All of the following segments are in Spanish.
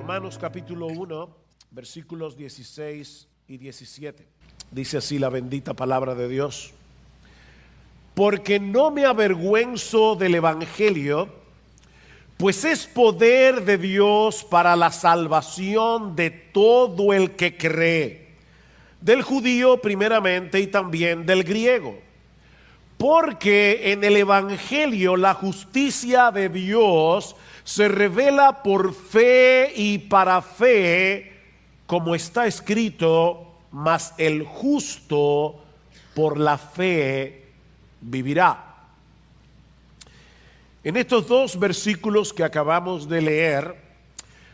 Romanos capítulo 1, versículos 16 y 17. Dice así la bendita palabra de Dios. Porque no me avergüenzo del evangelio, pues es poder de Dios para la salvación de todo el que cree, del judío primeramente y también del griego. Porque en el evangelio la justicia de Dios se revela por fe y para fe, como está escrito, mas el justo por la fe vivirá. En estos dos versículos que acabamos de leer,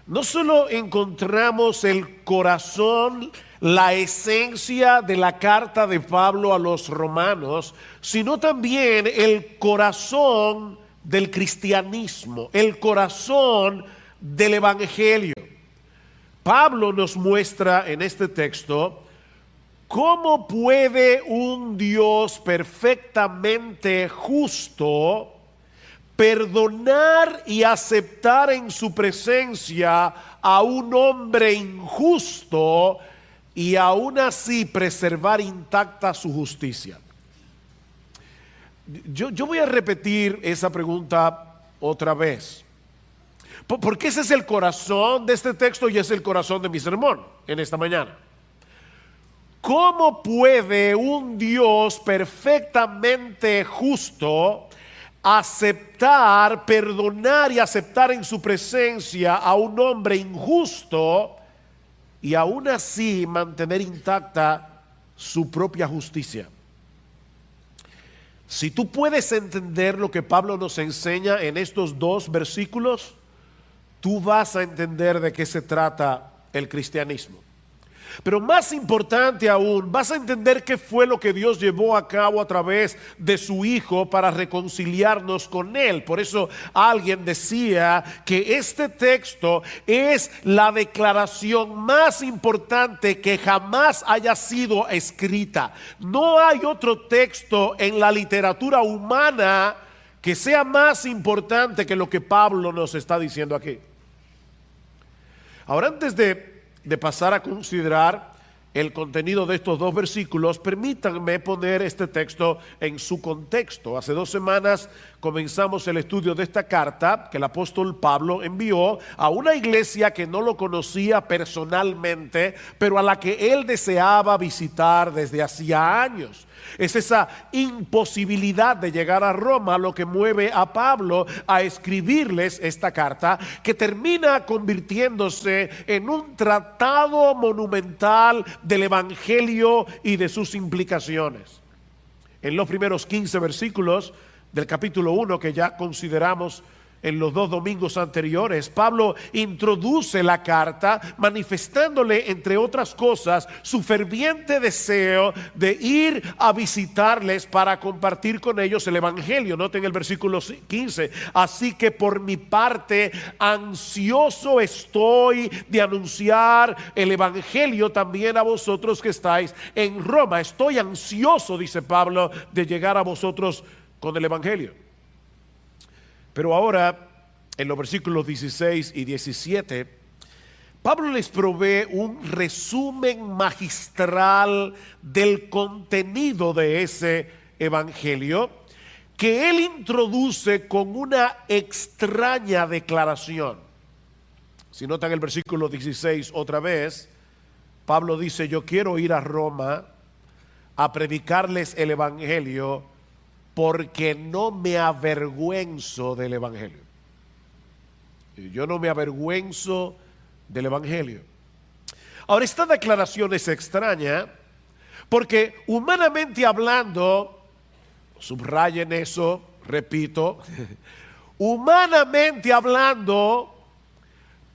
no solo encontramos el corazón, la esencia de la carta de Pablo a los romanos, sino también el corazón del cristianismo, el corazón del evangelio. Pablo nos muestra en este texto cómo puede un Dios perfectamente justo perdonar y aceptar en su presencia a un hombre injusto y aún así preservar intacta su justicia. Yo voy a repetir esa pregunta otra vez, porque ese es el corazón de este texto y es el corazón de mi sermón en esta mañana. ¿Cómo puede un Dios perfectamente justo aceptar, perdonar y aceptar en su presencia a un hombre injusto y aún así mantener intacta su propia justicia? Si tú puedes entender lo que Pablo nos enseña en estos dos versículos, tú vas a entender de qué se trata el cristianismo. Pero más importante aún, vas a entender qué fue lo que Dios llevó a cabo a través de su Hijo para reconciliarnos con Él. Por eso alguien decía que este texto es la declaración más importante que jamás haya sido escrita. No hay otro texto en la literatura humana que sea más importante que lo que Pablo nos está diciendo aquí. Ahora, antes de pasar a considerar el contenido de estos dos versículos, permítanme poner este texto en su contexto. Hace 2 semanas comenzamos el estudio de esta carta que el apóstol Pablo envió a una iglesia que no lo conocía personalmente, pero a la que él deseaba visitar desde hacía años. Es esa imposibilidad de llegar a Roma lo que mueve a Pablo a escribirles esta carta, que termina convirtiéndose en un tratado monumental del evangelio y de sus implicaciones. En los primeros 15 versículos del capítulo 1 que ya consideramos en los 2 domingos anteriores, Pablo introduce la carta manifestándole, entre otras cosas, su ferviente deseo de ir a visitarles para compartir con ellos el evangelio. Noten el versículo 15: así que por mi parte ansioso estoy de anunciar el evangelio también a vosotros que estáis en Roma. Estoy ansioso, dice Pablo, de llegar a vosotros con el evangelio. Pero ahora, en los versículos 16 y 17, Pablo les provee un resumen magistral del contenido de ese evangelio, que él introduce con una extraña declaración. Si notan el versículo 16 otra vez, Pablo dice: yo quiero ir a Roma a predicarles el evangelio, porque no me avergüenzo del evangelio. Yo no me avergüenzo del evangelio. Ahora, esta declaración es extraña porque, humanamente hablando, subrayen eso, repito, humanamente hablando,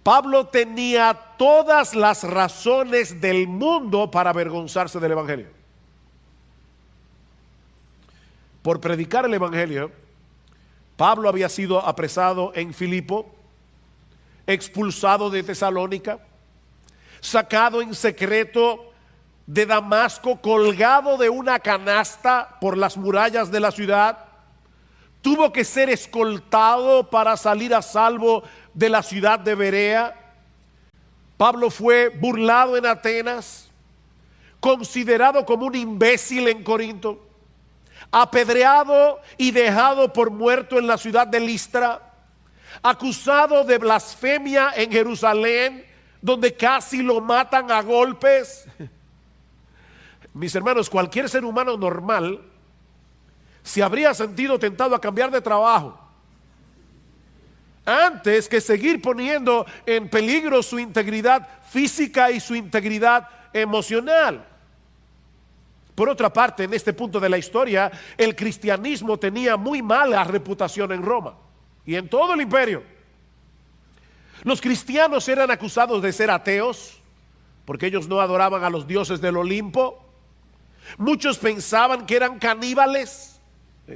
Pablo tenía todas las razones del mundo para avergonzarse del evangelio. Por predicar el evangelio, Pablo había sido apresado en Filipo, expulsado de Tesalónica, sacado en secreto de Damasco, colgado de una canasta por las murallas de la ciudad. Tuvo que ser escoltado para salir a salvo de la ciudad de Berea. Pablo fue burlado en Atenas, considerado como un imbécil en Corinto, apedreado y dejado por muerto en la ciudad de Listra, acusado de blasfemia en Jerusalén, donde casi lo matan a golpes. Mis hermanos, cualquier ser humano normal se habría sentido tentado a cambiar de trabajo antes que seguir poniendo en peligro su integridad física y su integridad emocional. Por otra parte, en este punto de la historia, el cristianismo tenía muy mala reputación en Roma y en todo el imperio. Los cristianos eran acusados de ser ateos porque ellos no adoraban a los dioses del Olimpo. Muchos pensaban que eran caníbales,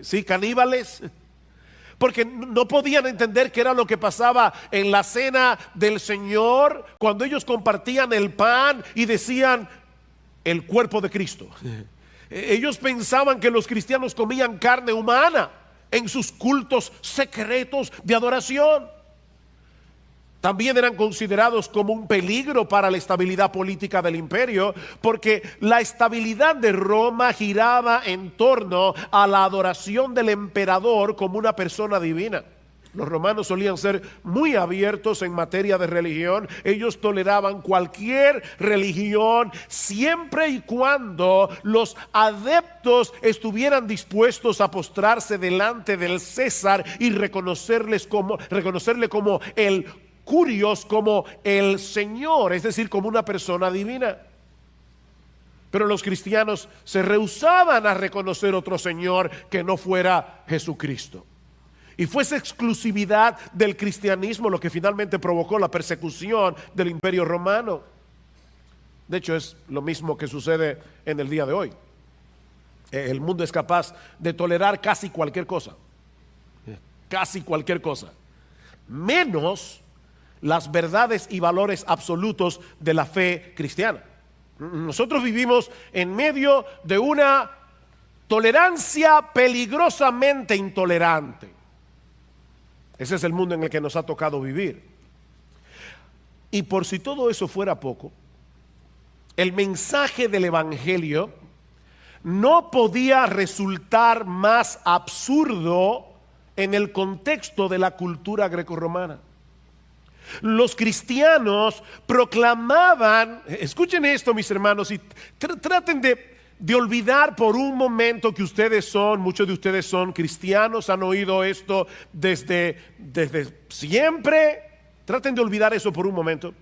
sí, caníbales, porque no podían entender qué era lo que pasaba en la cena del Señor cuando ellos compartían el pan y decían el cuerpo de Cristo. Ellos pensaban que los cristianos comían carne humana en sus cultos secretos de adoración. También eran considerados como un peligro para la estabilidad política del imperio, porque la estabilidad de Roma giraba en torno a la adoración del emperador como una persona divina. Los romanos solían ser muy abiertos en materia de religión. Ellos toleraban cualquier religión siempre y cuando los adeptos estuvieran dispuestos a postrarse delante del César y reconocerle como el Curios, como el Señor, es decir, como una persona divina. Pero los cristianos se rehusaban a reconocer otro Señor que no fuera Jesucristo. Y fue esa exclusividad del cristianismo lo que finalmente provocó la persecución del imperio romano. De hecho, es lo mismo que sucede en el día de hoy. El mundo es capaz de tolerar casi cualquier cosa, menos las verdades y valores absolutos de la fe cristiana. Nosotros vivimos en medio de una tolerancia peligrosamente intolerante. Ese es el mundo en el que nos ha tocado vivir. Y por si todo eso fuera poco, el mensaje del Evangelio no podía resultar más absurdo en el contexto de la cultura grecorromana. Los cristianos proclamaban, escuchen esto mis hermanos, y traten de olvidar por un momento que muchos de ustedes son cristianos, han oído esto desde siempre. Traten de olvidar eso por un momento.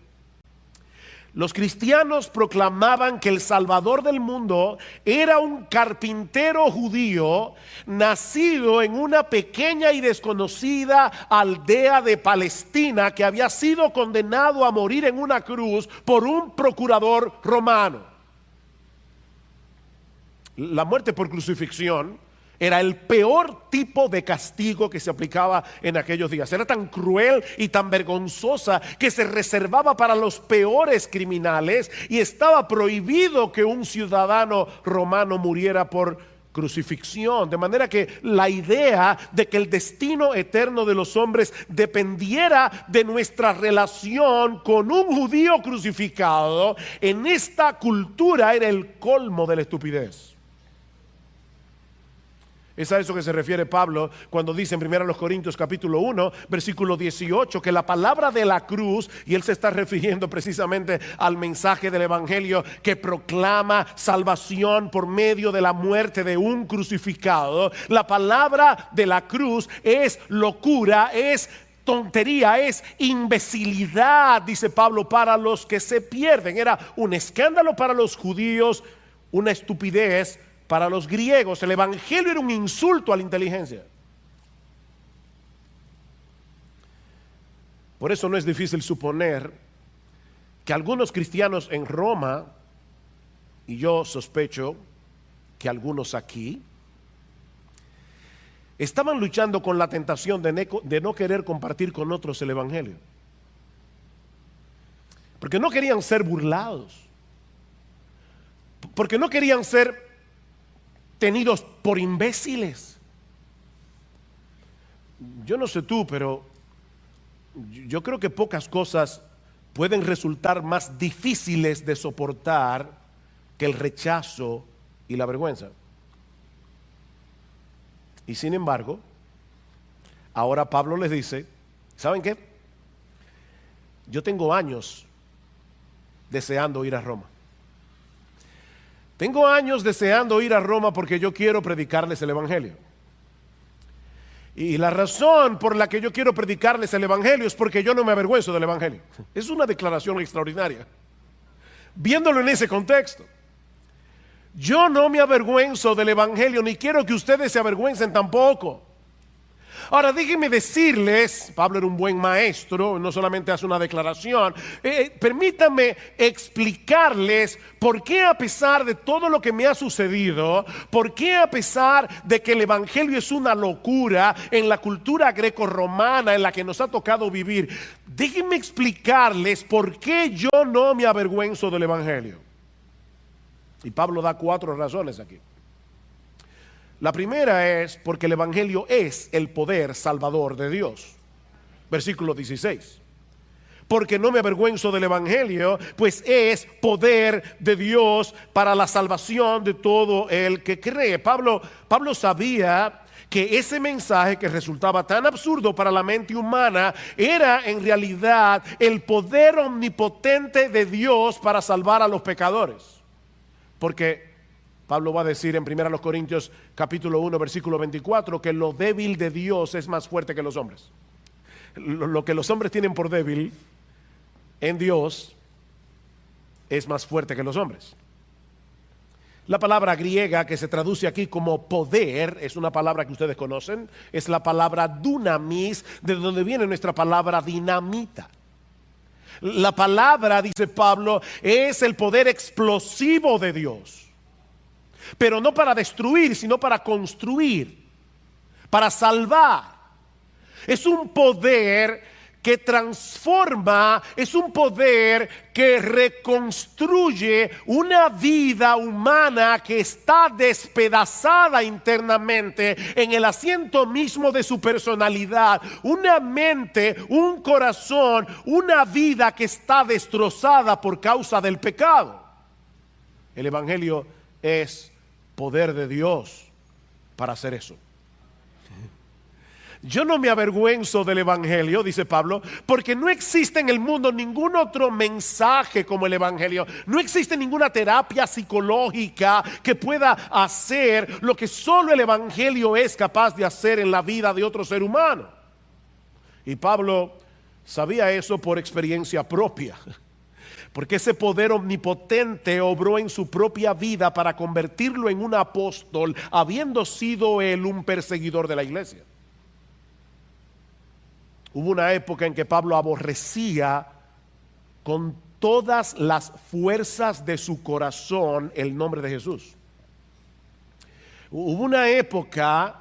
Los cristianos proclamaban que el Salvador del mundo era un carpintero judío nacido en una pequeña y desconocida aldea de Palestina que había sido condenado a morir en una cruz por un procurador romano. La muerte por crucifixión era el peor tipo de castigo que se aplicaba en aquellos días. Era tan cruel y tan vergonzosa que se reservaba para los peores criminales y estaba prohibido que un ciudadano romano muriera por crucifixión. De manera que la idea de que el destino eterno de los hombres dependiera de nuestra relación con un judío crucificado en esta cultura era el colmo de la estupidez. Es a eso que se refiere Pablo cuando dice en 1 Corintios capítulo 1, versículo 18, que la palabra de la cruz, y él se está refiriendo precisamente al mensaje del Evangelio que proclama salvación por medio de la muerte de un crucificado. La palabra de la cruz es locura, es tontería, es imbecilidad, dice Pablo, para los que se pierden. Era un escándalo para los judíos, una estupidez para los griegos. El Evangelio era un insulto a la inteligencia. Por eso no es difícil suponer que algunos cristianos en Roma, y yo sospecho que algunos aquí, estaban luchando con la tentación de no querer compartir con otros el Evangelio. Porque no querían ser burlados. Porque no querían ser tenidos por imbéciles. Yo no sé tú, pero yo creo que pocas cosas pueden resultar más difíciles de soportar que el rechazo y la vergüenza. Y sin embargo, ahora Pablo les dice, ¿saben qué? Yo tengo años deseando ir a Roma. Tengo años deseando ir a Roma porque yo quiero predicarles el Evangelio. Y la razón por la que yo quiero predicarles el Evangelio es porque yo no me avergüenzo del Evangelio. Es una declaración extraordinaria. Viéndolo en ese contexto. Yo no me avergüenzo del Evangelio, ni quiero que ustedes se avergüencen tampoco. Ahora déjenme decirles, Pablo era un buen maestro, no solamente hace una declaración, permítanme explicarles por qué a pesar de todo lo que me ha sucedido, por qué a pesar de que el Evangelio es una locura en la cultura greco-romana en la que nos ha tocado vivir, déjenme explicarles por qué yo no me avergüenzo del Evangelio. Y Pablo da 4 razones aquí. La primera es porque el Evangelio es el poder salvador de Dios. Versículo 16. Porque no me avergüenzo del Evangelio, pues es poder de Dios para la salvación de todo el que cree. Pablo sabía que ese mensaje que resultaba tan absurdo para la mente humana era en realidad el poder omnipotente de Dios para salvar a los pecadores. Porque Pablo va a decir en 1 Corintios capítulo 1 versículo 24 que lo débil de Dios es más fuerte que los hombres. Lo que los hombres tienen por débil en Dios es más fuerte que los hombres. La palabra griega que se traduce aquí como poder es una palabra que ustedes conocen, es la palabra dunamis, de donde viene nuestra palabra dinamita. La palabra, dice Pablo, es el poder explosivo de Dios, pero no para destruir, sino para construir, para salvar. Es un poder que transforma, es un poder que reconstruye una vida humana que está despedazada internamente en el asiento mismo de su personalidad, una mente, un corazón, una vida que está destrozada por causa del pecado. El Evangelio es poder de Dios para hacer eso. Yo no me avergüenzo del Evangelio, dice Pablo, porque no existe en el mundo ningún otro mensaje como el Evangelio. No existe ninguna terapia psicológica que pueda hacer lo que solo el Evangelio es capaz de hacer en la vida de otro ser humano. Y Pablo sabía eso por experiencia propia, porque ese poder omnipotente obró en su propia vida para convertirlo en un apóstol, habiendo sido él un perseguidor de la iglesia. Hubo una época en que Pablo aborrecía con todas las fuerzas de su corazón el nombre de Jesús. Hubo una época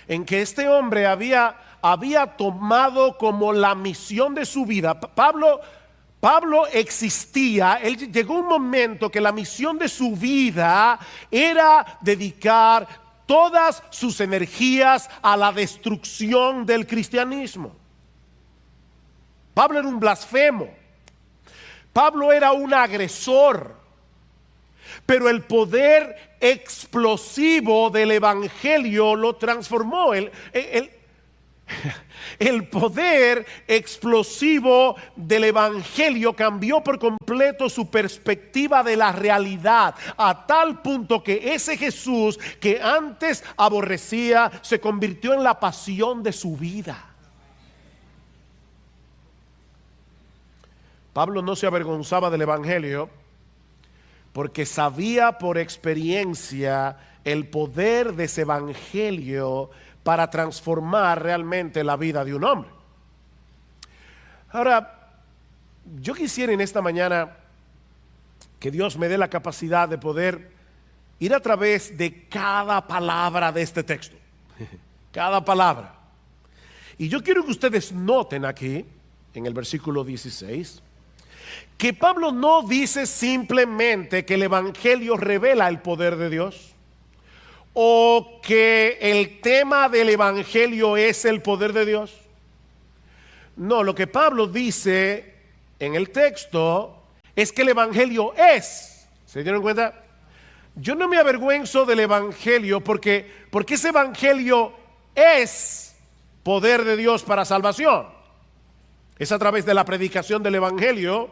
en que este hombre había tomado como la misión de su vida. Pablo existía, llegó un momento que la misión de su vida era dedicar todas sus energías a la destrucción del cristianismo. Pablo era un blasfemo. Pablo era un agresor. Pero el poder explosivo del Evangelio lo transformó. El poder explosivo del Evangelio cambió por completo su perspectiva de la realidad, a tal punto que ese Jesús que antes aborrecía se convirtió en la pasión de su vida. Pablo no se avergonzaba del Evangelio porque sabía por experiencia el poder de ese Evangelio para transformar realmente la vida de un hombre. Ahora, yo quisiera en esta mañana que Dios me dé la capacidad de poder ir a través de cada palabra de este texto. Cada palabra. Y yo quiero que ustedes noten aquí, en el versículo 16, que Pablo no dice simplemente que el Evangelio revela el poder de Dios, o que el tema del Evangelio es el poder de Dios. No, lo que Pablo dice en el texto es que el Evangelio es. ¿Se dieron cuenta? Yo no me avergüenzo del Evangelio porque ese Evangelio es poder de Dios para salvación. Es a través de la predicación del Evangelio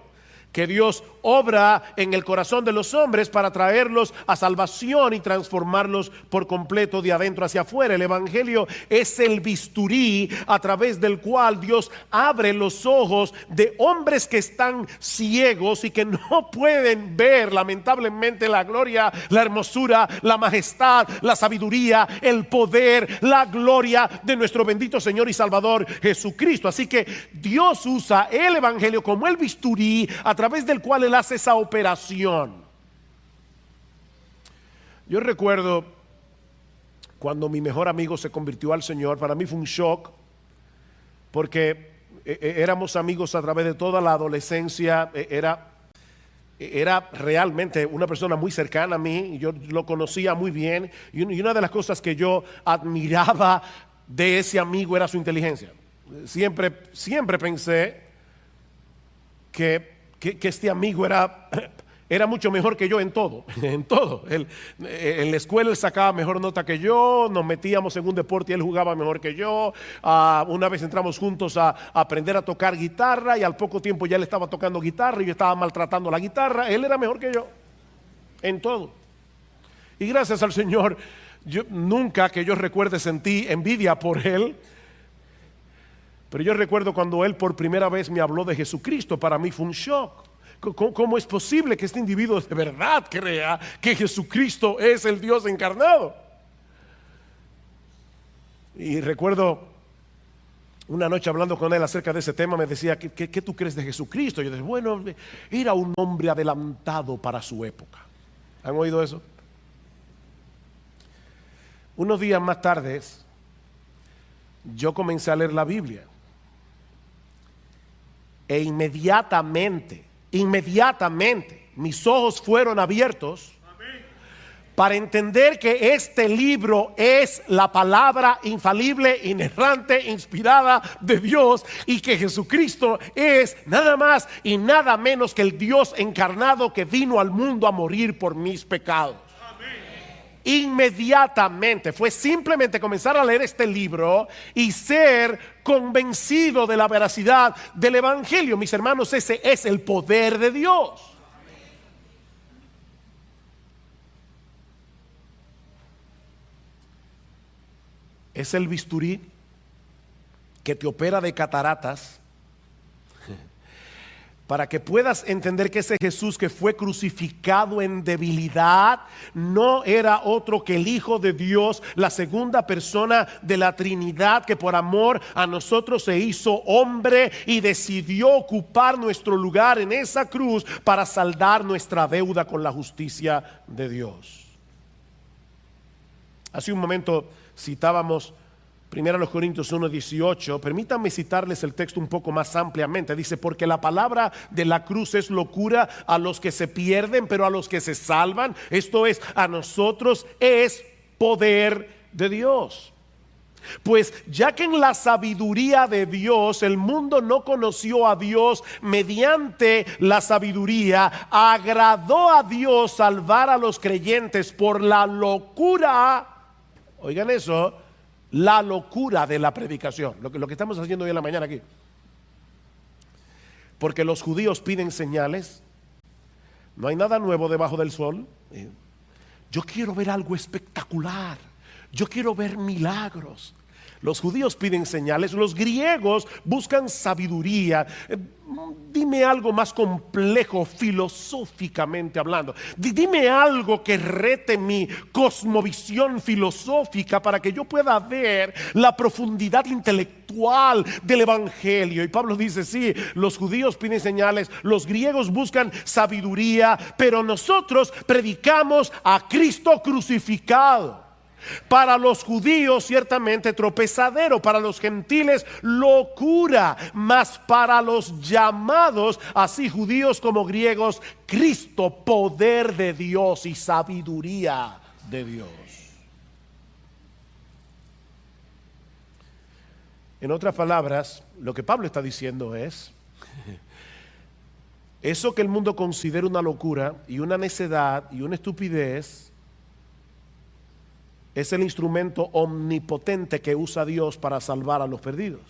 que Dios obra en el corazón de los hombres para traerlos a salvación y transformarlos por completo de adentro hacia afuera. El Evangelio es el bisturí a través del cual Dios abre los ojos de hombres que están ciegos y que no pueden ver lamentablemente la gloria, la hermosura, la majestad, la sabiduría, el poder, la gloria de nuestro bendito Señor y Salvador Jesucristo. Así que Dios usa el Evangelio como el bisturí a través del cual Él hace esa operación. Yo recuerdo cuando mi mejor amigo se convirtió al Señor. Para mí fue un shock porque éramos amigos a través de toda la adolescencia. Era realmente una persona muy cercana a mí y yo lo conocía muy bien, y una de las cosas que yo admiraba de ese amigo era su inteligencia. Siempre pensé que este amigo era mucho mejor que yo en todo, en todo. En la escuela él sacaba mejor nota que yo, nos metíamos en un deporte y él jugaba mejor que yo. Una vez entramos juntos a aprender a tocar guitarra y al poco tiempo ya él estaba tocando guitarra y yo estaba maltratando la guitarra. Él era mejor que yo en todo. Y gracias al Señor, yo nunca que yo recuerde sentí envidia por él. Pero yo recuerdo cuando él por primera vez me habló de Jesucristo. Para mí fue un shock. ¿Cómo es posible que este individuo de verdad crea que Jesucristo es el Dios encarnado? Y recuerdo una noche hablando con él acerca de ese tema, me decía, ¿qué tú crees de Jesucristo? Yo decía, bueno, era un hombre adelantado para su época. ¿Han oído eso? Unos días más tarde, yo comencé a leer la Biblia. E inmediatamente, mis ojos fueron abiertos para entender que este libro es la palabra infalible, inerrante, inspirada de Dios, y que Jesucristo es nada más y nada menos que el Dios encarnado que vino al mundo a morir por mis pecados. Inmediatamente fue simplemente comenzar a leer este libro y ser convencido de la veracidad del Evangelio. Mis hermanos, ese es el poder de Dios. Es el bisturí que te opera de cataratas para que puedas entender que ese Jesús que fue crucificado en debilidad no era otro que el Hijo de Dios, la segunda persona de la Trinidad, que por amor a nosotros se hizo hombre y decidió ocupar nuestro lugar en esa cruz para saldar nuestra deuda con la justicia de Dios. Hace un momento citábamos 1 Corintios 1:18. Permítanme citarles el texto un poco más ampliamente. Dice, porque la palabra de la cruz es locura a los que se pierden, pero a los que se salvan, esto es, a nosotros, es poder de Dios. Pues ya que en la sabiduría de Dios el mundo no conoció a Dios mediante la sabiduría, agradó a Dios salvar a los creyentes por la locura, oigan eso, la locura de la predicación, lo que estamos haciendo hoy en la mañana aquí. Porque los judíos piden señales, no hay nada nuevo debajo del sol. Yo quiero ver algo espectacular, yo quiero ver milagros. Los judíos piden señales, los griegos buscan sabiduría. Dime algo más complejo filosóficamente hablando. Dime algo que rete mi cosmovisión filosófica para que yo pueda ver la profundidad intelectual del Evangelio. Y Pablo dice, sí, los judíos piden señales, los griegos buscan sabiduría, pero nosotros predicamos a Cristo crucificado. Para los judíos ciertamente tropezadero, para los gentiles locura, mas para los llamados, así judíos como griegos, Cristo, poder de Dios y sabiduría de Dios. En otras palabras, lo que Pablo está diciendo es, Eso que el mundo considera una locura y una necedad y una estupidez es el instrumento omnipotente que usa Dios para salvar a los perdidos.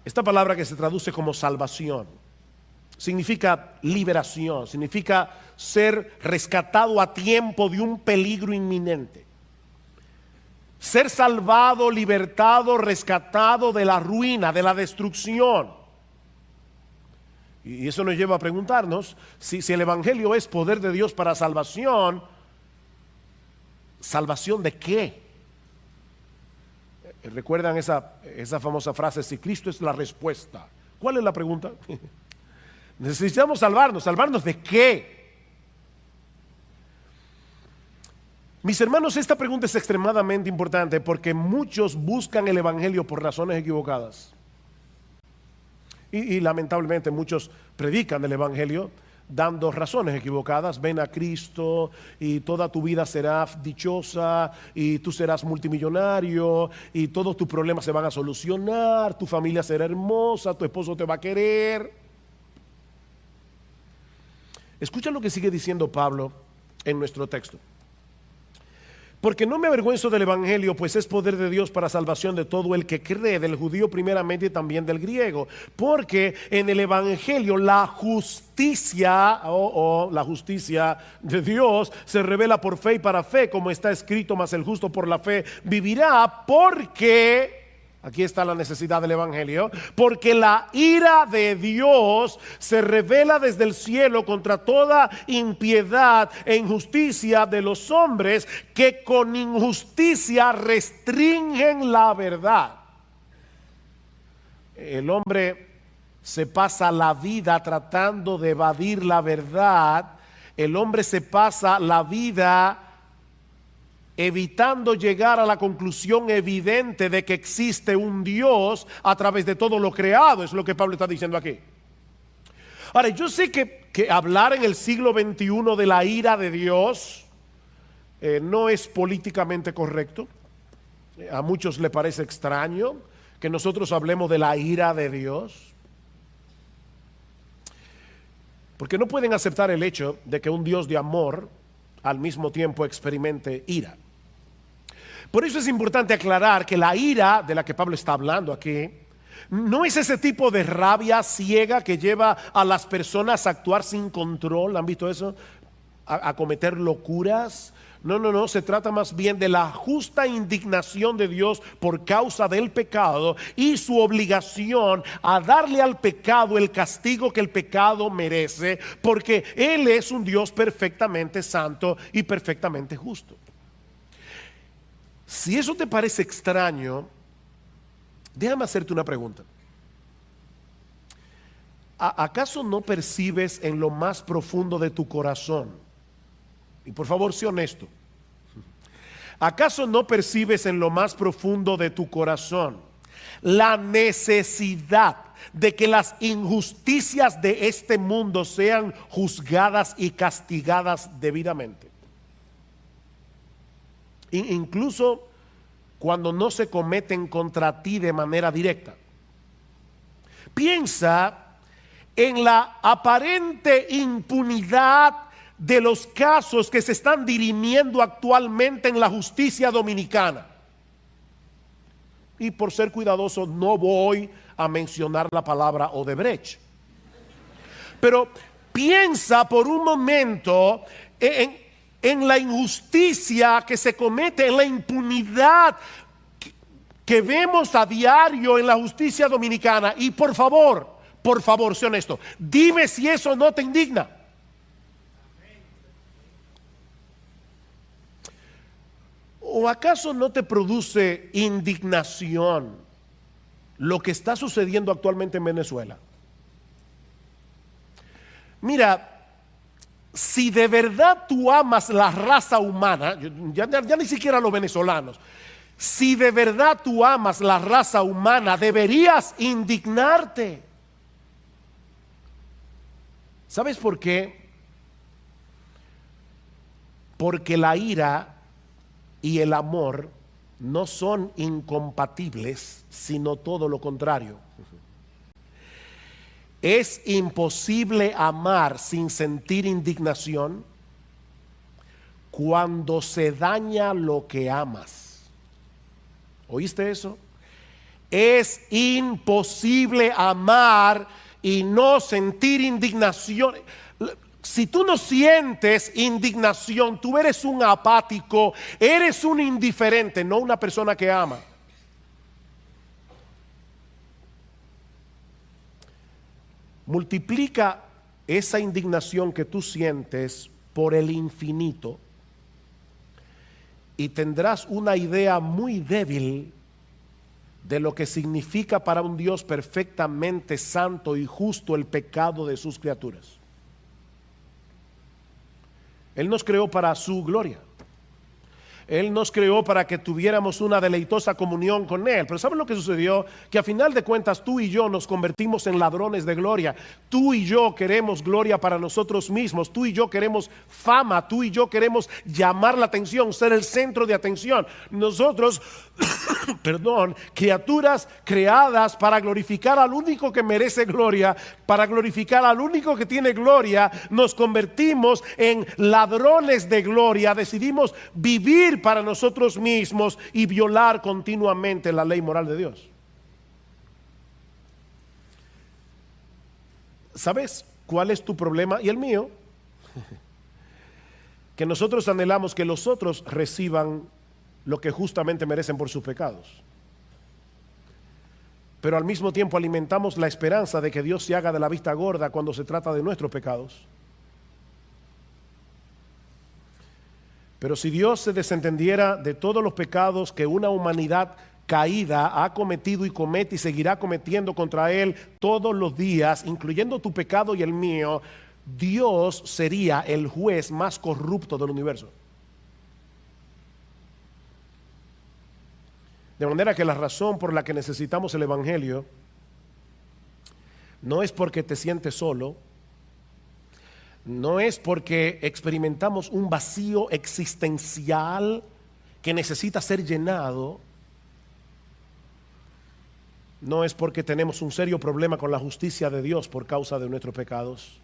Esta palabra que se traduce como salvación significa liberación, significa ser rescatado a tiempo de un peligro inminente. Ser salvado, libertado, rescatado de la ruina, de la destrucción. Y eso nos lleva a preguntarnos si el Evangelio es poder de Dios para salvación, ¿salvación de qué? ¿Recuerdan esa famosa frase? Si Cristo es la respuesta, ¿cuál es la pregunta? Necesitamos salvarnos. ¿Salvarnos de qué? Mis hermanos, esta pregunta es extremadamente importante porque muchos buscan el Evangelio por razones equivocadas. Y lamentablemente muchos predican el Evangelio dando razones equivocadas. Ven a Cristo y toda tu vida será dichosa y tú serás multimillonario y todos tus problemas se van a solucionar, tu familia será hermosa, tu esposo te va a querer. Escucha lo que sigue diciendo Pablo en nuestro texto. Porque no me avergüenzo del Evangelio, pues es poder de Dios para salvación de todo el que cree, del judío primeramente y también del griego. Porque en el Evangelio la justicia, la justicia de Dios se revela por fe y para fe, como está escrito, mas el justo por la fe vivirá, porque... Aquí está la necesidad del Evangelio. Porque la ira de Dios se revela desde el cielo contra toda impiedad e injusticia de los hombres que con injusticia restringen la verdad. El hombre se pasa la vida tratando de evadir la verdad. El hombre se pasa la vida evitando llegar a la conclusión evidente de que existe un Dios a través de todo lo creado. Es lo que Pablo está diciendo aquí. Ahora, yo sé que hablar en el siglo XXI de la ira de Dios no es políticamente correcto. A muchos le parece extraño que nosotros hablemos de la ira de Dios, porque no pueden aceptar el hecho de que un Dios de amor al mismo tiempo experimente ira. Por eso es importante aclarar que la ira de la que Pablo está hablando aquí no es ese tipo de rabia ciega que lleva a las personas a actuar sin control. ¿Han visto eso? A cometer locuras. No, se trata más bien de la justa indignación de Dios por causa del pecado y su obligación a darle al pecado el castigo que el pecado merece, porque Él es un Dios perfectamente santo y perfectamente justo. Si eso te parece extraño, déjame hacerte una pregunta. ¿Acaso no percibes en lo más profundo de tu corazón? Y por favor, sé honesto. ¿Acaso no percibes en lo más profundo de tu corazón la necesidad de que las injusticias de este mundo sean juzgadas y castigadas debidamente? Incluso cuando no se cometen contra ti de manera directa. Piensa en la aparente impunidad de los casos que se están dirimiendo actualmente en la justicia dominicana. Y por ser cuidadoso no voy a mencionar la palabra Odebrecht. Pero piensa por un momento en la injusticia que se comete, en la impunidad que vemos a diario en la justicia dominicana. Y por favor, sé honesto, dime si eso no te indigna. ¿O acaso no te produce indignación lo que está sucediendo actualmente en Venezuela? Mira, si de verdad tú amas la raza humana, ya ni siquiera los venezolanos, si de verdad tú amas la raza humana, deberías indignarte. ¿Sabes por qué? Porque la ira y el amor no son incompatibles, sino todo lo contrario. Es imposible amar sin sentir indignación cuando se daña lo que amas. ¿Oíste eso? Es imposible amar y no sentir indignación. Si tú no sientes indignación, tú eres un apático, eres un indiferente, no una persona que ama. Multiplica esa indignación que tú sientes por el infinito y tendrás una idea muy débil de lo que significa para un Dios perfectamente santo y justo el pecado de sus criaturas. Él nos creó para su gloria. Él nos creó para que tuviéramos una deleitosa comunión con Él. Pero ¿saben lo que sucedió? Que a final de cuentas tú y yo nos convertimos en ladrones de gloria. Tú y yo queremos gloria para nosotros mismos. Tú y yo queremos fama. Tú y yo queremos llamar la atención, ser el centro de atención. Nosotros, criaturas creadas para glorificar al único que merece gloria, para glorificar al único que tiene gloria, nos convertimos en ladrones de gloria. Decidimos vivir para nosotros mismos y violar continuamente la ley moral de Dios. ¿Sabes cuál es tu problema y el mío? Que nosotros anhelamos que los otros reciban lo que justamente merecen por sus pecados, pero al mismo tiempo alimentamos la esperanza de que Dios se haga de la vista gorda cuando se trata de nuestros pecados. Pero si Dios se desentendiera de todos los pecados que una humanidad caída ha cometido y comete y seguirá cometiendo contra Él todos los días, incluyendo tu pecado y el mío, Dios sería el juez más corrupto del universo. De manera que la razón por la que necesitamos el Evangelio no es porque te sientes solo, no es porque experimentamos un vacío existencial que necesita ser llenado, no es porque tenemos un serio problema con la justicia de Dios por causa de nuestros pecados.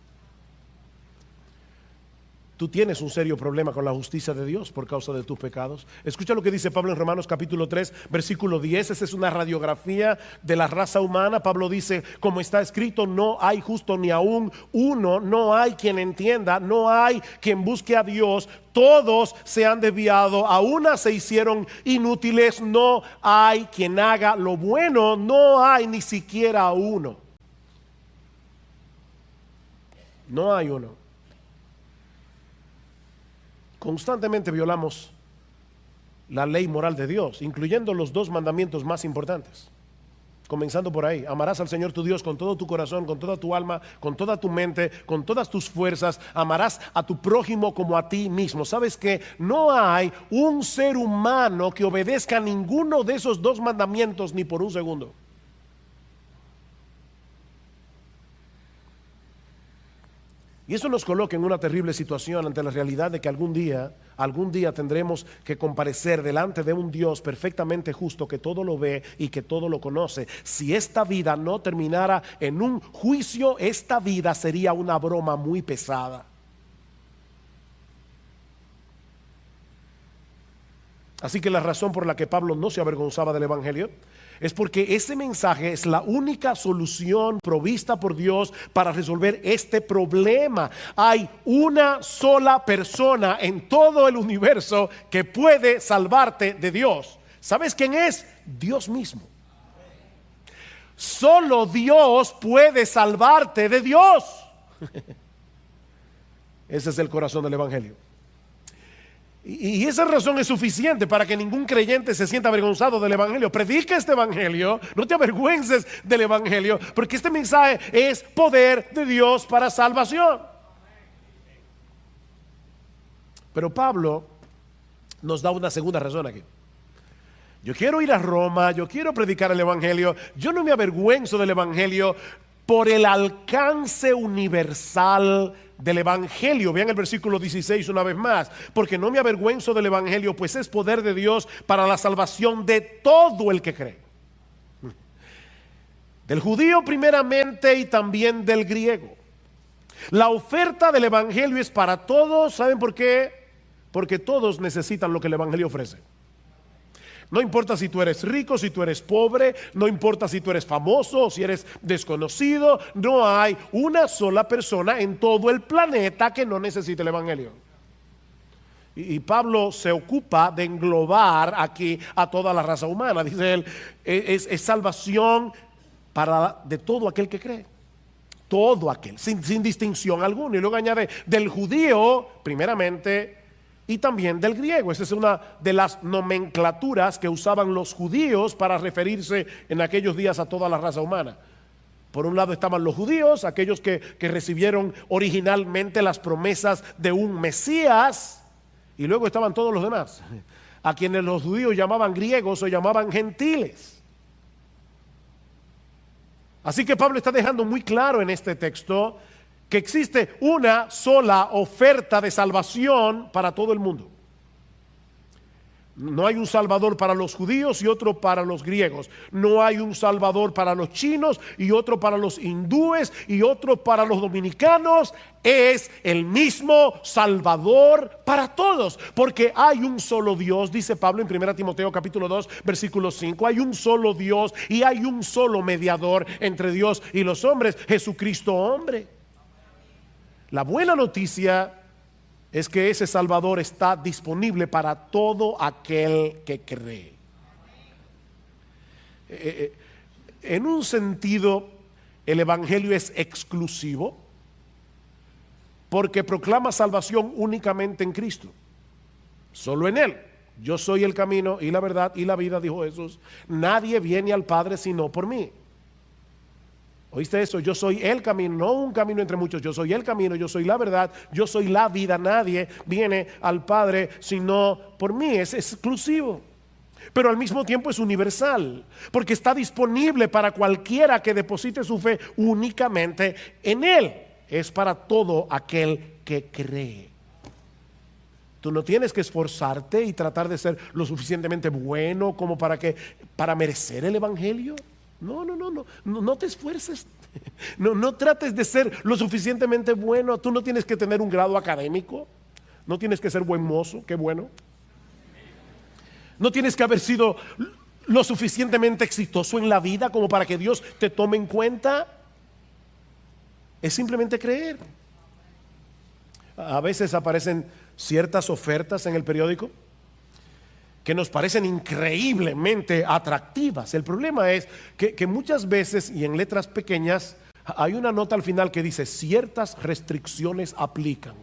Tú tienes un serio problema con la justicia de Dios por causa de tus pecados. Escucha lo que dice Pablo en Romanos capítulo 3, versículo 10. Esa es una radiografía de la raza humana. Pablo dice, como está escrito, no hay justo ni aún uno, no hay quien entienda, no hay quien busque a Dios. Todos se han desviado, a una se hicieron inútiles, no hay quien haga lo bueno, no hay ni siquiera uno. No hay uno. Constantemente violamos la ley moral de Dios, incluyendo los dos mandamientos más importantes. Comenzando por ahí, amarás al Señor tu Dios con todo tu corazón, con toda tu alma, con toda tu mente, con todas tus fuerzas. Amarás a tu prójimo como a ti mismo. ¿Sabes que no hay un ser humano que obedezca a ninguno de esos dos mandamientos ni por un segundo? Y eso nos coloca en una terrible situación ante la realidad de que algún día tendremos que comparecer delante de un Dios perfectamente justo que todo lo ve y que todo lo conoce. Si esta vida no terminara en un juicio, esta vida sería una broma muy pesada. Así que la razón por la que Pablo no se avergonzaba del Evangelio es porque ese mensaje es la única solución provista por Dios para resolver este problema. Hay una sola persona en todo el universo que puede salvarte de Dios. ¿Sabes quién es? Dios mismo. Solo Dios puede salvarte de Dios. Ese es el corazón del Evangelio. Y esa razón es suficiente para que ningún creyente se sienta avergonzado del Evangelio. Predica este Evangelio, no te avergüences del Evangelio, porque este mensaje es poder de Dios para salvación. Pero Pablo nos da una segunda razón aquí. Yo quiero ir a Roma, yo quiero predicar el Evangelio, yo no me avergüenzo del Evangelio por el alcance universal del evangelio. Vean el versículo 16 una vez más. Porque no me avergüenzo del evangelio, pues es poder de Dios para la salvación de todo el que cree. Del judío primeramente y también del griego. La oferta del evangelio es para todos. ¿Saben por qué? Porque todos necesitan lo que el evangelio ofrece. No importa si tú eres rico, si tú eres pobre, no importa si tú eres famoso o si eres desconocido, no hay una sola persona en todo el planeta que no necesite el evangelio. Y Pablo se ocupa de englobar aquí a toda la raza humana. Dice él, es salvación de todo aquel que cree. Todo aquel, sin distinción alguna. Y luego añade, del judío primeramente y también del griego. Esa es una de las nomenclaturas que usaban los judíos para referirse en aquellos días a toda la raza humana. Por un lado estaban los judíos, aquellos que recibieron originalmente las promesas de un Mesías, y luego estaban todos los demás, a quienes los judíos llamaban griegos o llamaban gentiles. Así que Pablo está dejando muy claro en este texto que existe una sola oferta de salvación para todo el mundo. No hay un salvador para los judíos y otro para los griegos. No hay un salvador para los chinos y otro para los hindúes y otro para los dominicanos. Es el mismo salvador para todos, porque hay un solo Dios, dice Pablo en 1 Timoteo capítulo 2 versículo 5. Hay un solo Dios y hay un solo mediador entre Dios y los hombres, Jesucristo hombre. La buena noticia es que ese Salvador está disponible para todo aquel que cree. En un sentido, el evangelio es exclusivo porque proclama salvación únicamente en Cristo, solo en Él. Yo soy el camino y la verdad y la vida, dijo Jesús. Nadie viene al Padre sino por mí. ¿Oíste eso? Yo soy el camino, no un camino entre muchos. Yo soy el camino, yo soy la verdad, yo soy la vida. Nadie viene al Padre sino por mí. Es exclusivo, pero al mismo tiempo es universal, porque está disponible para cualquiera que deposite su fe únicamente en Él. Es para todo aquel que cree. Tú no tienes que esforzarte y tratar de ser lo suficientemente bueno como para merecer el evangelio. No te esfuerces. No trates de ser lo suficientemente bueno. Tú no tienes que tener un grado académico. No tienes que ser buen mozo, qué bueno. No tienes que haber sido lo suficientemente exitoso en la vida como para que Dios te tome en cuenta. Es simplemente creer. A veces aparecen ciertas ofertas en el periódico que nos parecen increíblemente atractivas. El problema es que muchas veces, y en letras pequeñas, hay una nota al final que dice ciertas restricciones aplican.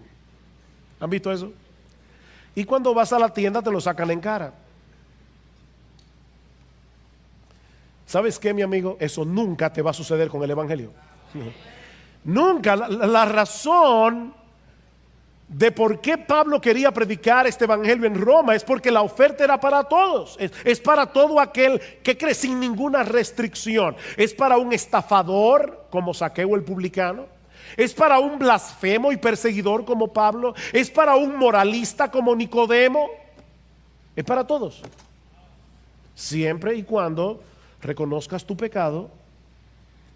¿Han visto eso? Y cuando vas a la tienda te lo sacan en cara. ¿Sabes qué, mi amigo? Eso nunca te va a suceder con el evangelio. Nunca. La razón de por qué Pablo quería predicar este evangelio en Roma es porque la oferta era para todos. Es para todo aquel que cree sin ninguna restricción. Es para un estafador como Zaqueo el publicano. Es para un blasfemo y perseguidor como Pablo. Es para un moralista como Nicodemo. Es para todos. Siempre y cuando reconozcas tu pecado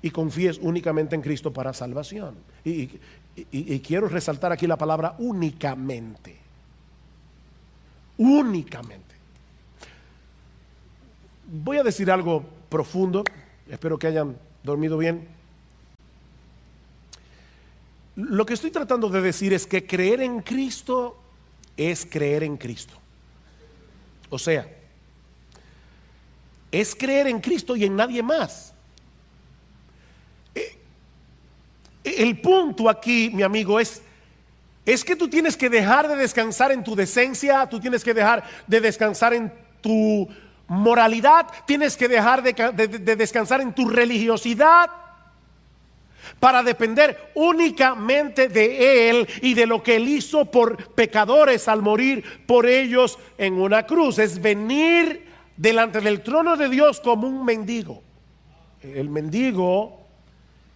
y confíes únicamente en Cristo para salvación. Y quiero resaltar aquí la palabra únicamente. Únicamente. Voy a decir algo profundo. Espero que hayan dormido bien. Lo que estoy tratando de decir es que creer en Cristo es creer en Cristo. O sea, es creer en Cristo y en nadie más. El punto aquí, mi amigo, es que tú tienes que dejar de descansar en tu decencia, tú tienes que dejar de descansar en tu moralidad, tienes que dejar de descansar en tu religiosidad para depender únicamente de Él y de lo que Él hizo por pecadores al morir por ellos en una cruz. Es venir delante del trono de Dios como un mendigo. El mendigo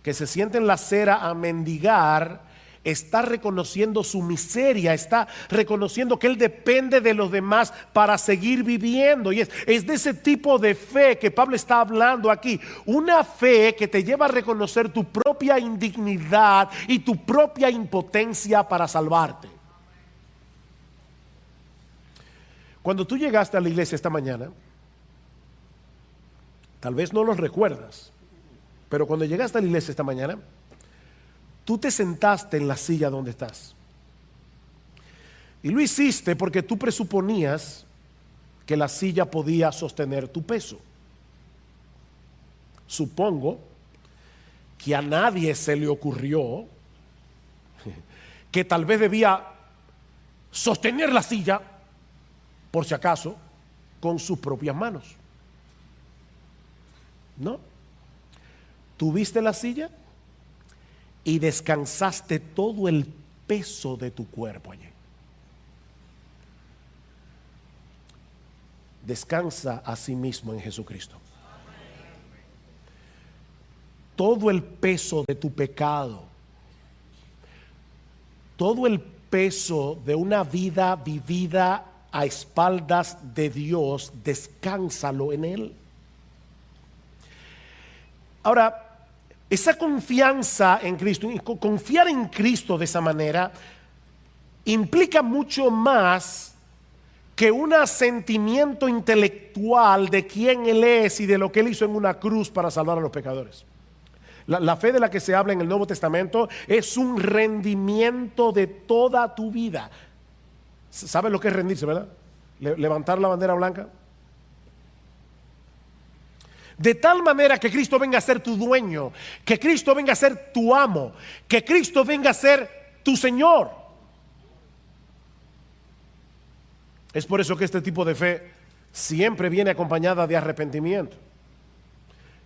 que se siente en la acera a mendigar está reconociendo su miseria, está reconociendo que él depende de los demás para seguir viviendo. Y es de ese tipo de fe que Pablo está hablando aquí. Una fe que te lleva a reconocer tu propia indignidad y tu propia impotencia para salvarte. Cuando tú llegaste a la iglesia esta mañana, tal vez no lo recuerdas, pero cuando llegaste a la iglesia esta mañana, tú te sentaste en la silla donde estás. Y lo hiciste porque tú presuponías que la silla podía sostener tu peso. Supongo que a nadie se le ocurrió que tal vez debía sostener la silla, por si acaso, con sus propias manos. ¿No? ¿Tuviste la silla? Y descansaste todo el peso de tu cuerpo allí. Descansa a sí mismo en Jesucristo. Todo el peso de tu pecado, todo el peso de una vida vivida a espaldas de Dios, descánsalo en Él. Ahora, esa confianza en Cristo, confiar en Cristo de esa manera, implica mucho más que un asentimiento intelectual de quién Él es y de lo que Él hizo en una cruz para salvar a los pecadores. La fe de la que se habla en el Nuevo Testamento es un rendimiento de toda tu vida. ¿Sabes lo que es rendirse, verdad? Levantar la bandera blanca. De tal manera que Cristo venga a ser tu dueño, que Cristo venga a ser tu amo, que Cristo venga a ser tu Señor. Es por eso que este tipo de fe siempre viene acompañada de arrepentimiento.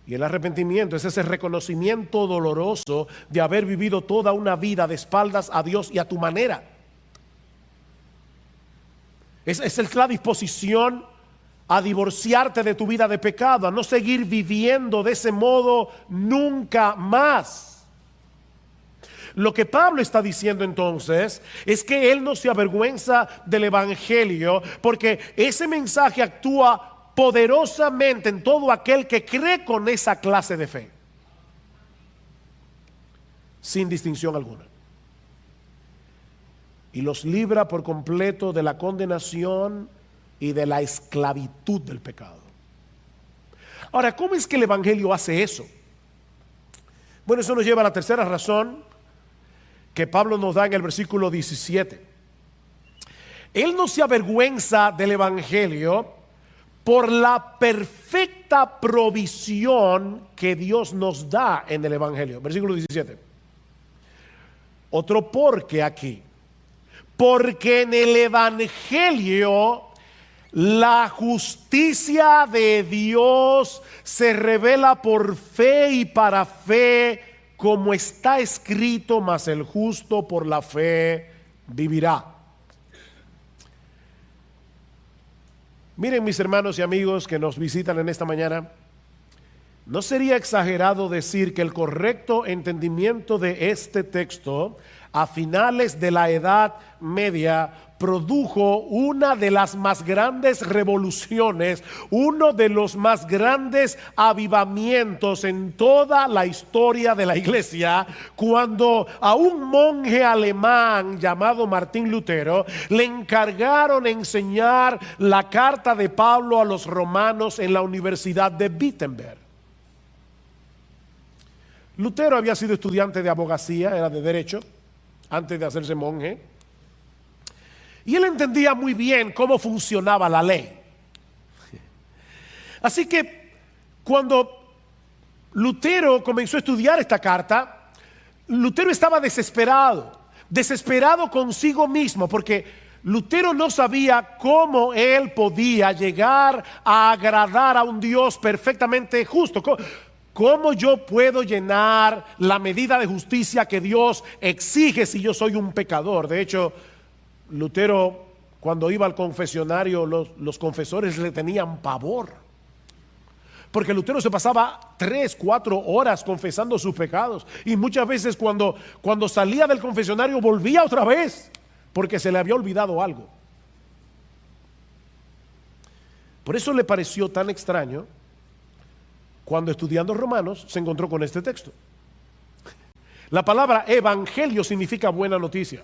Y el arrepentimiento es ese reconocimiento doloroso de haber vivido toda una vida de espaldas a Dios y a tu manera. Es la disposición a divorciarte de tu vida de pecado, a no seguir viviendo de ese modo nunca más. Lo que Pablo está diciendo entonces es que él no se avergüenza del evangelio, porque ese mensaje actúa poderosamente en todo aquel que cree con esa clase de fe, sin distinción alguna, y los libra por completo de la condenación y de la esclavitud del pecado. Ahora, ¿cómo es que el evangelio hace eso? Bueno, eso nos lleva a la tercera razón que Pablo nos da en el versículo 17. Él no se avergüenza del evangelio por la perfecta provisión que Dios nos da en el evangelio. Versículo 17. Otro porque aquí. Porque en el evangelio la justicia de Dios se revela por fe y para fe, como está escrito, mas el justo por la fe vivirá. Miren, mis hermanos y amigos que nos visitan en esta mañana, no sería exagerado decir que el correcto entendimiento de este texto a finales de la Edad Media produjo una de las más grandes revoluciones, uno de los más grandes avivamientos en toda la historia de la iglesia, cuando a un monje alemán llamado Martín Lutero le encargaron enseñar la carta de Pablo a los romanos en la Universidad de Wittenberg. Lutero había sido estudiante de abogacía, era de derecho, antes de hacerse monje. Y él entendía muy bien cómo funcionaba la ley. Así que cuando Lutero comenzó a estudiar esta carta, Lutero estaba desesperado consigo mismo, porque Lutero no sabía cómo él podía llegar a agradar a un Dios perfectamente justo. ¿Cómo yo puedo llenar la medida de justicia que Dios exige si yo soy un pecador? De hecho, Lutero, cuando iba al confesionario, los confesores le tenían pavor, porque Lutero se pasaba 3, 4 horas confesando sus pecados, y muchas veces cuando salía del confesionario volvía otra vez porque se le había olvidado algo. Por eso le pareció tan extraño cuando, estudiando Romanos, se encontró con este texto. La palabra evangelio significa buena noticia.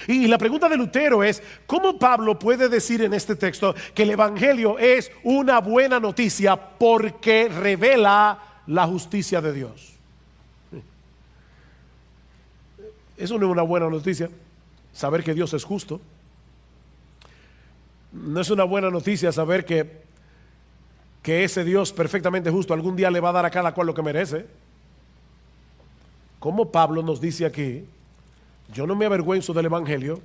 Y la pregunta de Lutero es: ¿cómo Pablo puede decir en este texto que el evangelio es una buena noticia porque revela la justicia de Dios? Eso no es una buena noticia, saber que Dios es justo. No es una buena noticia saber que ese Dios perfectamente justo algún día le va a dar a cada cual lo que merece. Como Pablo nos dice aquí: yo no me avergüenzo del evangelio,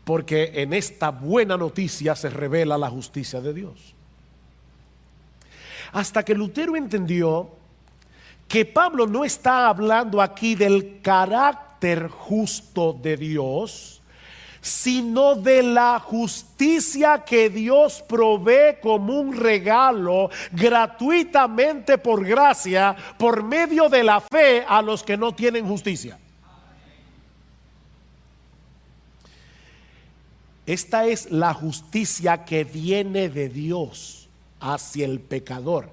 porque en esta buena noticia se revela la justicia de Dios. Hasta que Lutero entendió que Pablo no está hablando aquí del carácter justo de Dios, sino de la justicia que Dios provee como un regalo gratuitamente por gracia, por medio de la fe a los que no tienen justicia. Esta es la justicia que viene de Dios hacia el pecador.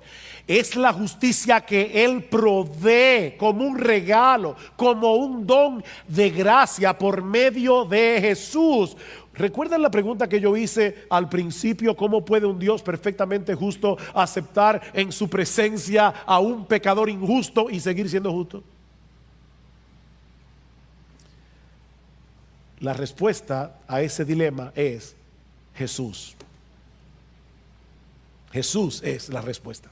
Es la justicia que Él provee como un regalo, como un don de gracia por medio de Jesús. ¿Recuerdan la pregunta que yo hice al principio? ¿Cómo puede un Dios perfectamente justo aceptar en su presencia a un pecador injusto y seguir siendo justo? La respuesta a ese dilema es Jesús. Jesús es la respuesta.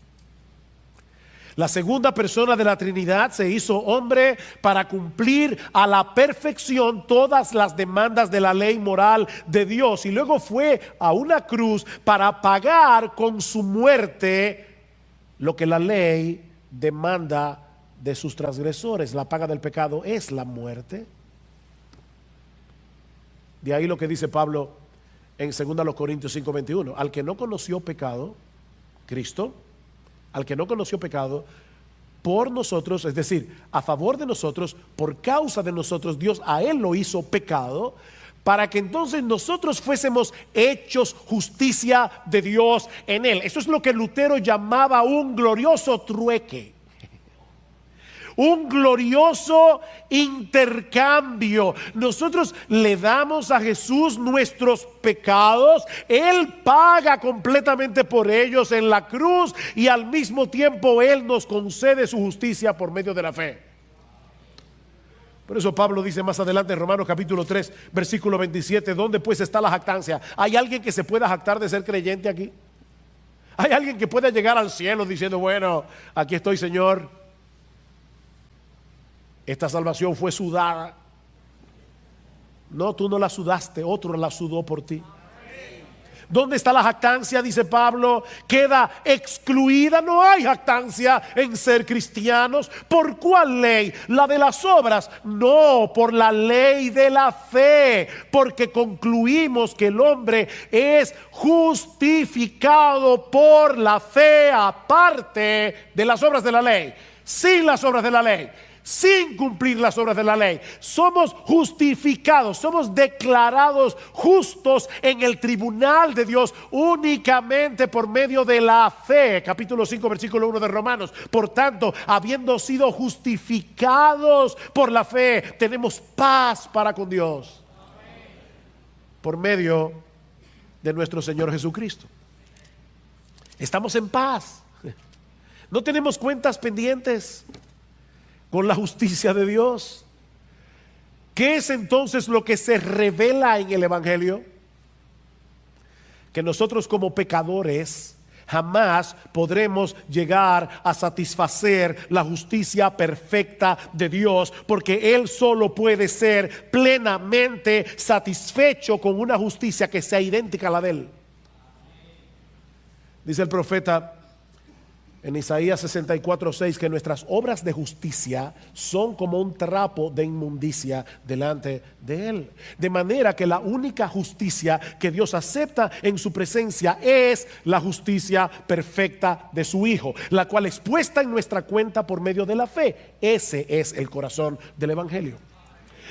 La segunda persona de la Trinidad se hizo hombre para cumplir a la perfección todas las demandas de la ley moral de Dios, y luego fue a una cruz para pagar con su muerte lo que la ley demanda de sus transgresores. La paga del pecado es la muerte. De ahí lo que dice Pablo en 2 Corintios 5:21: al que no conoció pecado, Cristo, al que no conoció pecado, por nosotros, es decir, a favor de nosotros, por causa de nosotros, Dios a él lo hizo pecado, para que entonces nosotros fuésemos hechos justicia de Dios en él. Eso es lo que Lutero llamaba un glorioso trueque. Un glorioso intercambio. Nosotros le damos a Jesús nuestros pecados, Él paga completamente por ellos en la cruz, y al mismo tiempo Él nos concede su justicia por medio de la fe. Por eso Pablo dice más adelante en Romanos capítulo 3 versículo 27: ¿dónde pues está la jactancia? ¿Hay alguien que se pueda jactar de ser creyente aquí? ¿Hay alguien que pueda llegar al cielo diciendo: bueno, aquí estoy, Señor, esta salvación fue sudada? No, tú no la sudaste, otro la sudó por ti. ¿Dónde está la jactancia? Dice Pablo, queda excluida. No hay jactancia en ser cristianos. ¿Por cuál ley? ¿La de las obras? No, por la ley de la fe, porque concluimos que el hombre es justificado por la fe aparte de las obras de la ley, sin las obras de la ley, sin cumplir las obras de la ley. Somos justificados, somos declarados justos en el tribunal de Dios únicamente por medio de la fe. Capítulo 5 versículo 1 de Romanos: por tanto, habiendo sido justificados por la fe, tenemos paz para con Dios por medio de nuestro Señor Jesucristo. Estamos en paz, no tenemos cuentas pendientes con la justicia de Dios. ¿Qué es entonces lo que se revela en el evangelio? Que nosotros como pecadores jamás podremos llegar a satisfacer la justicia perfecta de Dios, porque Él solo puede ser plenamente satisfecho con una justicia que sea idéntica a la de Él. Dice el profeta en Isaías 64:6 que nuestras obras de justicia son como un trapo de inmundicia delante de Él. De manera que la única justicia que Dios acepta en su presencia es la justicia perfecta de su Hijo, la cual es puesta en nuestra cuenta por medio de la fe. Ese es el corazón del Evangelio.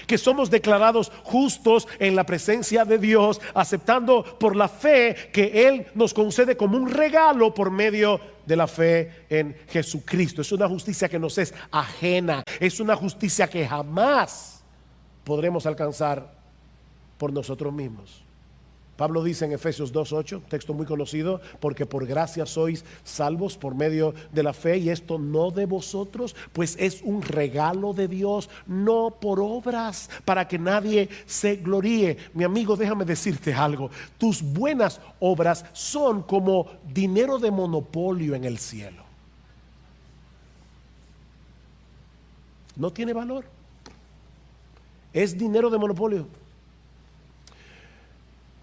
Que somos declarados justos en la presencia de Dios, aceptando por la fe que Él nos concede como un regalo por medio de la fe en Jesucristo. Es una justicia que nos es ajena, es una justicia que jamás podremos alcanzar por nosotros mismos. Pablo dice en Efesios 2:8, texto muy conocido: porque por gracia sois salvos por medio de la fe, y esto no de vosotros, pues es un regalo de Dios, no por obras, para que nadie se gloríe. Mi amigo, déjame decirte algo: tus buenas obras son como dinero de monopolio en el cielo. No tiene valor, es dinero de monopolio.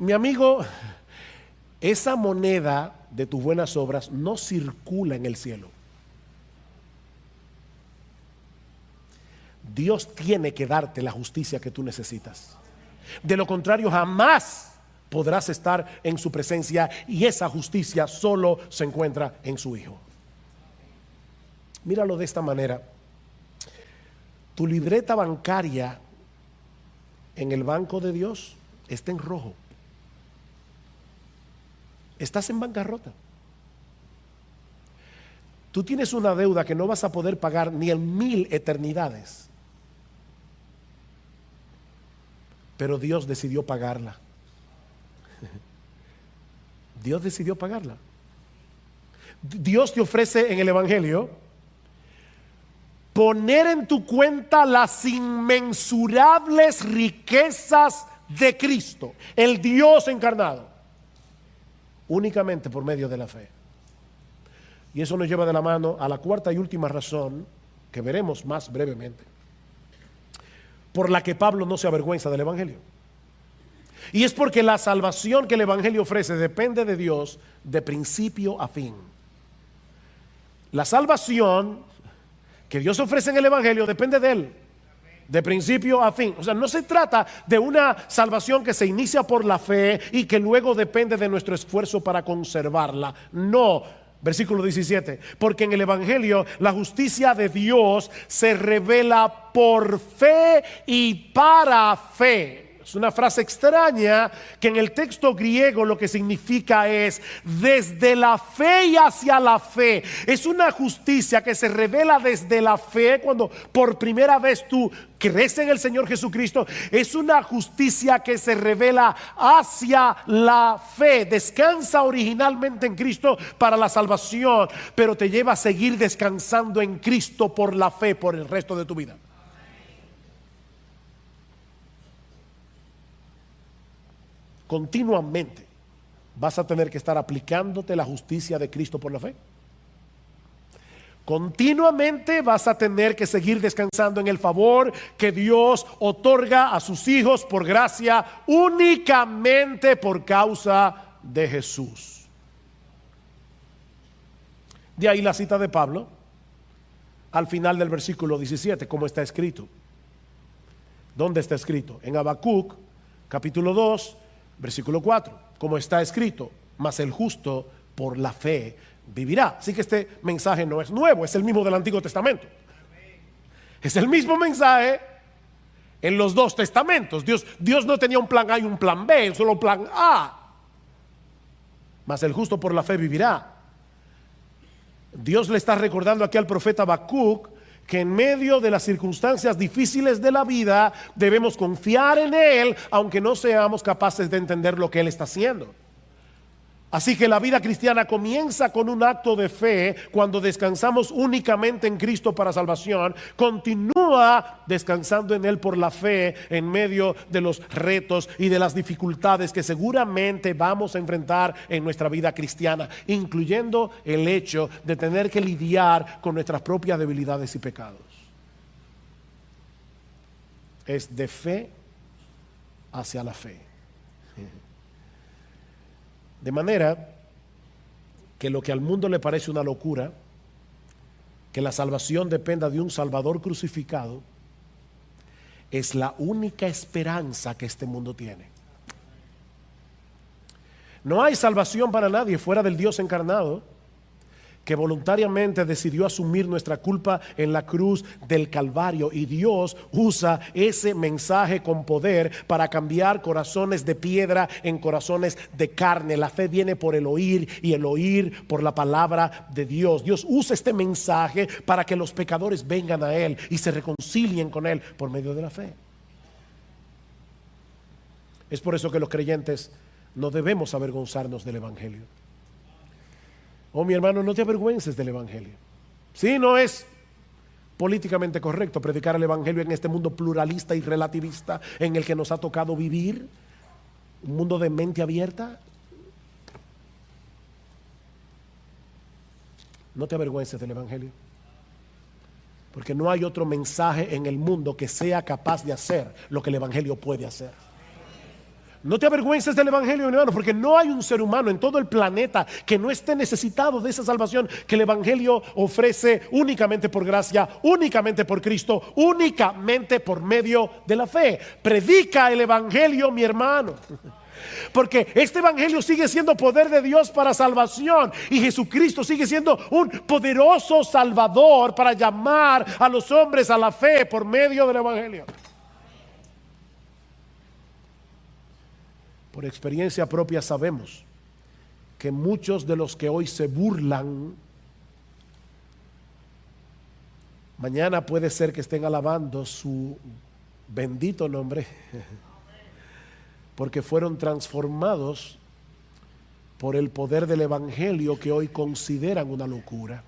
Mi amigo, esa moneda de tus buenas obras no circula en el cielo. Dios tiene que darte la justicia que tú necesitas. De lo contrario, jamás podrás estar en su presencia, y esa justicia solo se encuentra en su Hijo. Míralo de esta manera: tu libreta bancaria en el banco de Dios está en rojo. Estás en bancarrota. Tú tienes una deuda que no vas a poder pagar ni en 1000 eternidades. Pero Dios decidió pagarla. Dios decidió pagarla. Dios te ofrece en el Evangelio poner en tu cuenta las inmensurables riquezas de Cristo, el Dios encarnado, únicamente por medio de la fe. Y eso nos lleva de la mano a la cuarta y última razón, que veremos más brevemente, por la que Pablo no se avergüenza del Evangelio. Y es porque la salvación que el Evangelio ofrece depende de Dios de principio a fin. La salvación que Dios ofrece en el Evangelio depende de Él, de principio a fin. O sea, no se trata de una salvación que se inicia por la fe y que luego depende de nuestro esfuerzo para conservarla. No. Versículo 17: porque en el Evangelio la justicia de Dios se revela por fe y para fe. Es una frase extraña que en el texto griego lo que significa es desde la fe y hacia la fe. Es una justicia que se revela desde la fe cuando por primera vez tú crees en el Señor Jesucristo. Es una justicia que se revela hacia la fe. Descansa originalmente en Cristo para la salvación, pero te lleva a seguir descansando en Cristo por la fe por el resto de tu vida. Continuamente vas a tener que estar aplicándote la justicia de Cristo por la fe. Continuamente vas a tener que seguir descansando en el favor que Dios otorga a sus hijos por gracia, únicamente por causa de Jesús. De ahí la cita de Pablo al final del versículo 17, como está escrito. ¿Dónde está escrito? En Habacuc, capítulo 2, versículo 4, como está escrito: mas el justo por la fe vivirá. Así que este mensaje no es nuevo, es el mismo del Antiguo Testamento. Es el mismo mensaje en los dos testamentos. Dios no tenía un plan A y un plan B, solo un plan A. Mas el justo por la fe vivirá. Dios le está recordando aquí al profeta Habacuc que en medio de las circunstancias difíciles de la vida debemos confiar en Él, aunque no seamos capaces de entender lo que Él está haciendo. Así que la vida cristiana comienza con un acto de fe cuando descansamos únicamente en Cristo para salvación. Continúa descansando en Él por la fe en medio de los retos y de las dificultades que seguramente vamos a enfrentar en nuestra vida cristiana, incluyendo el hecho de tener que lidiar con nuestras propias debilidades y pecados. Es de fe hacia la fe. De manera que lo que al mundo le parece una locura, que la salvación dependa de un Salvador crucificado es la única esperanza que este mundo tiene. No hay salvación para nadie fuera del Dios encarnado, que voluntariamente decidió asumir nuestra culpa en la cruz del Calvario, y Dios usa ese mensaje con poder para cambiar corazones de piedra en corazones de carne. La fe viene por el oír y el oír por la palabra de Dios. Dios usa este mensaje para que los pecadores vengan a Él y se reconcilien con Él por medio de la fe. Es por eso que los creyentes no debemos avergonzarnos del Evangelio. Oh, mi hermano, no te avergüences del Evangelio. Sí, no es políticamente correcto predicar el Evangelio en este mundo pluralista y relativista en el que nos ha tocado vivir, un mundo de mente abierta. No te avergüences del Evangelio, porque no hay otro mensaje en el mundo que sea capaz de hacer lo que el Evangelio puede hacer. No te avergüences del Evangelio, mi hermano, porque no hay un ser humano en todo el planeta que no esté necesitado de esa salvación que el Evangelio ofrece únicamente por gracia, únicamente por Cristo, únicamente por medio de la fe. Predica el Evangelio, mi hermano, porque este Evangelio sigue siendo poder de Dios para salvación, y Jesucristo sigue siendo un poderoso Salvador para llamar a los hombres a la fe por medio del Evangelio. Por experiencia propia sabemos que muchos de los que hoy se burlan, mañana puede ser que estén alabando su bendito nombre, porque fueron transformados por el poder del Evangelio que hoy consideran una locura.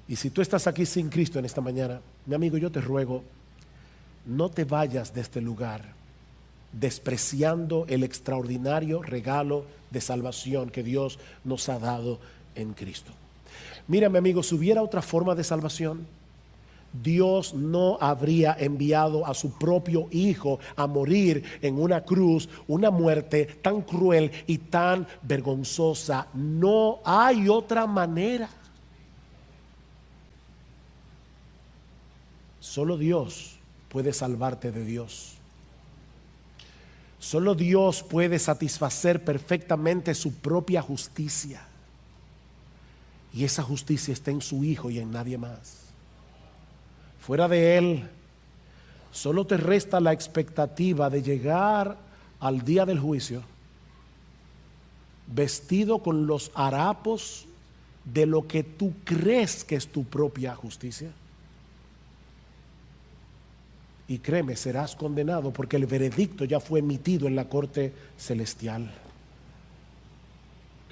Y si tú estás aquí sin Cristo en esta mañana, mi amigo, yo te ruego, no te vayas de este lugar despreciando el extraordinario regalo de salvación que Dios nos ha dado en Cristo. Mira, mi amigo, si hubiera otra forma de salvación, Dios no habría enviado a su propio Hijo a morir en una cruz, una muerte tan cruel y tan vergonzosa. No hay otra manera. Solo Dios puede salvarte de Dios. Solo Dios puede satisfacer perfectamente su propia justicia, y esa justicia está en su Hijo y en nadie más. Fuera de Él, solo te resta la expectativa de llegar al día del juicio vestido con los harapos de lo que tú crees que es tu propia justicia. Y créeme, serás condenado, porque el veredicto ya fue emitido en la corte celestial.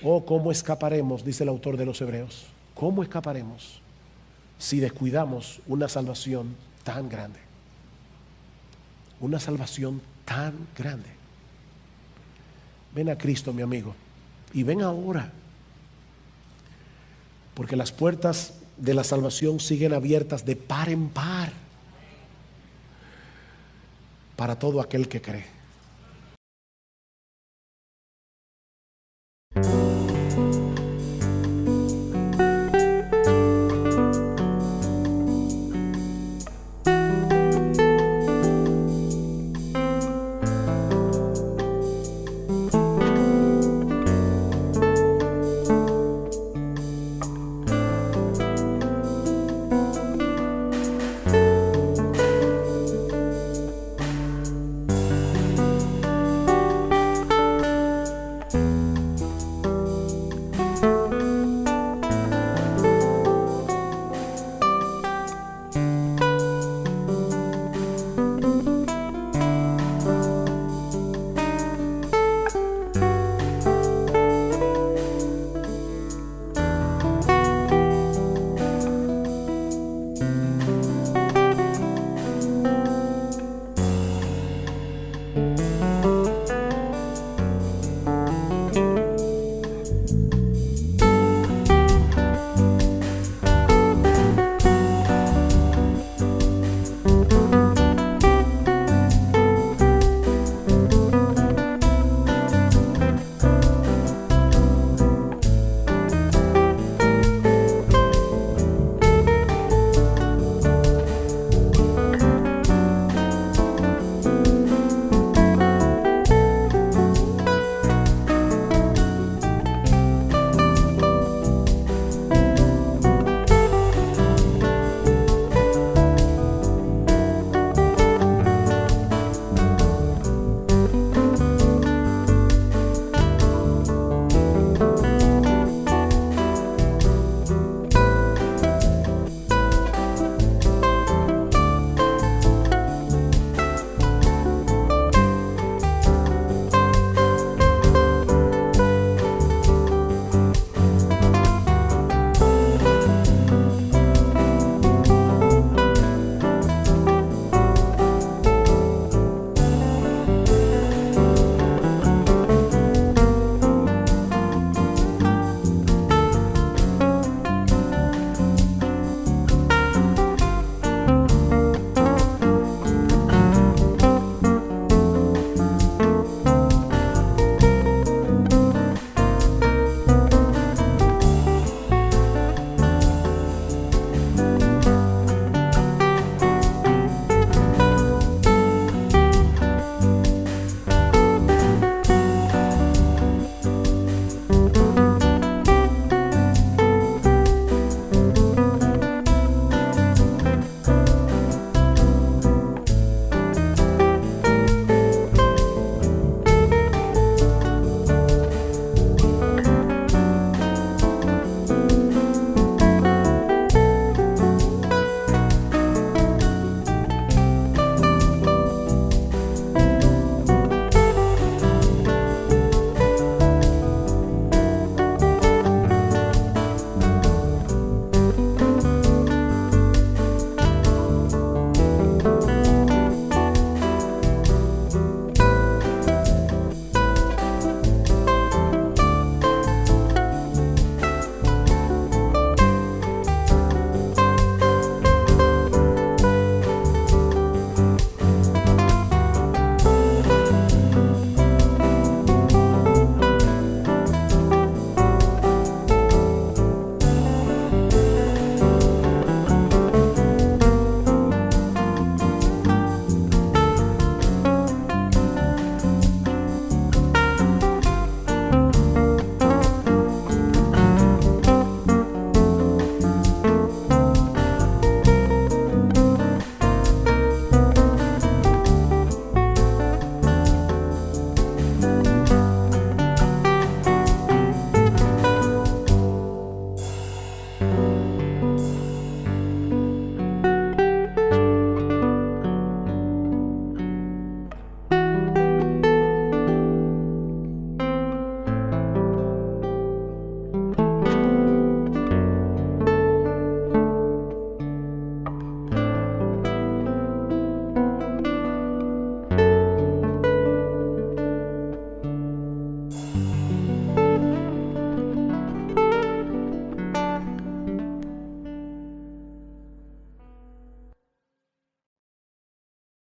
Oh, ¿cómo escaparemos? Dice el autor de los Hebreos. ¿Cómo escaparemos si descuidamos una salvación tan grande? Una salvación tan grande. Ven a Cristo, mi amigo, y ven ahora, porque las puertas de la salvación siguen abiertas de par en par para todo aquel que cree.